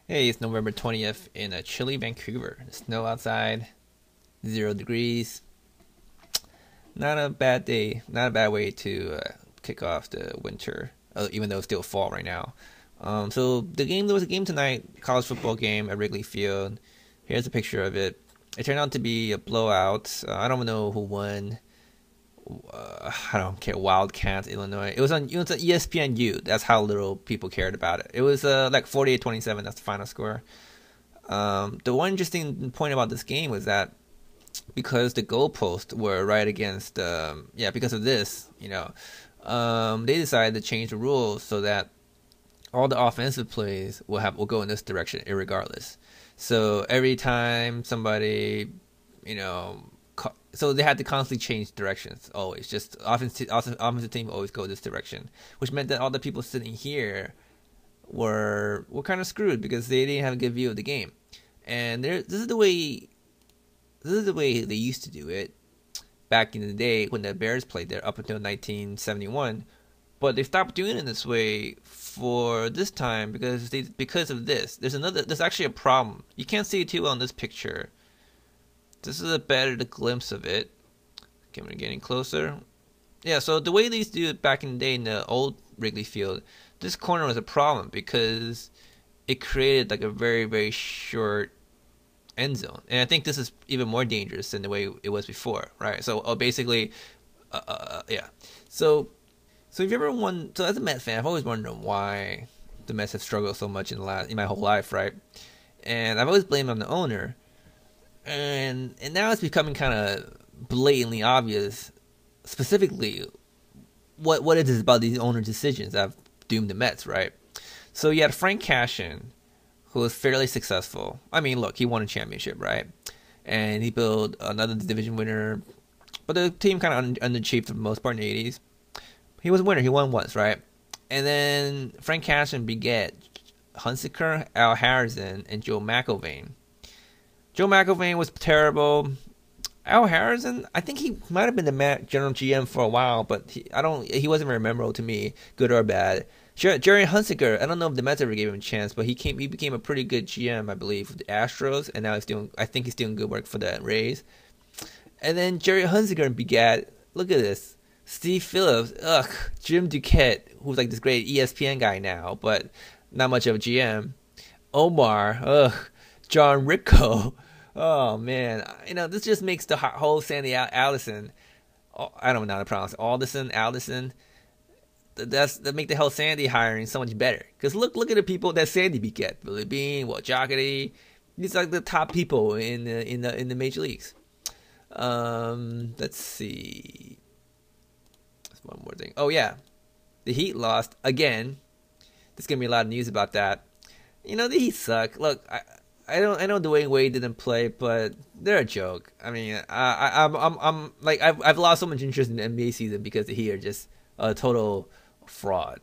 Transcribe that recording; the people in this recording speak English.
Hey, it's November 20th in a chilly Vancouver. Snow outside, 0 degrees. Not a bad day, not a bad way to kick off the winter, even though it's still fall right now. So there was a game tonight, college football game at Wrigley Field. Here's a picture of it. It turned out to be a blowout. I don't know who won. I don't care. Wildcats, Illinois. It was on ESPNU. That's how little people cared about it. It was like 48-27. That's the final score. The one interesting point about this game was that because the goalposts were right against, because of this, they decided to change the rules so that all the offensive plays will go in this direction, irregardless. So every time somebody, you know, so they had to constantly change directions always. Just offensive team always go this direction, which meant that all the people sitting here were kind of screwed because they didn't have a good view of the game. And this is the way they used to do it back in the day when the Bears played there up until 1971. But they stopped doing it this way for this time because of this. There's actually a problem. You can't see it too well in this picture. This is a better glimpse of it. Okay, we're getting closer. Yeah, so the way they used to do it back in the day in the old Wrigley Field, this corner was a problem because it created like a very, very short end zone. And I think this is even more dangerous than the way it was before, right? So basically, yeah. So if you ever so as a Mets fan, I've always wondered why the Mets have struggled so much in my whole life, right? And I've always blamed on the owner, and now it's becoming kind of blatantly obvious, specifically what it is about these owner decisions that have doomed the Mets, right? So you had Frank Cashin, who was fairly successful. I mean, look, he won a championship, right? And he built another division winner, but the team kind of underachieved for the most part in the 80s. He was a winner. He won once, right? And then Frank Cashin begat Hunsaker, Al Harrison, and Joe McIlvaine. Joe McIlvaine was terrible. Al Harrison, I think he might have been the general GM for a while, but he wasn't very memorable to me, good or bad. Jerry Hunsaker, I don't know if the Mets ever gave him a chance, but he became a pretty good GM, I believe, with the Astros, and now I think he's doing good work for the Rays. And then Jerry Hunsaker begat, look at this, Steve Phillips, Jim Duquette, who's like this great ESPN guy now, but not much of a GM. Omar, John Ricco. Oh man, this just makes the whole Sandy Allison. I don't know how to pronounce it. Allison. That make the whole Sandy hiring so much better. Cause look at the people that Sandy begat. Billy Bean, Jocketty. These are like the top people in the major leagues. Let's see. That's one more thing. Oh yeah, the Heat lost again. There's gonna be a lot of news about that. The Heat suck. Look, I know Dwayne Wade didn't play, but they're a joke. I mean, I'm like I've lost so much interest in the NBA season because the Heat are just a total fraud.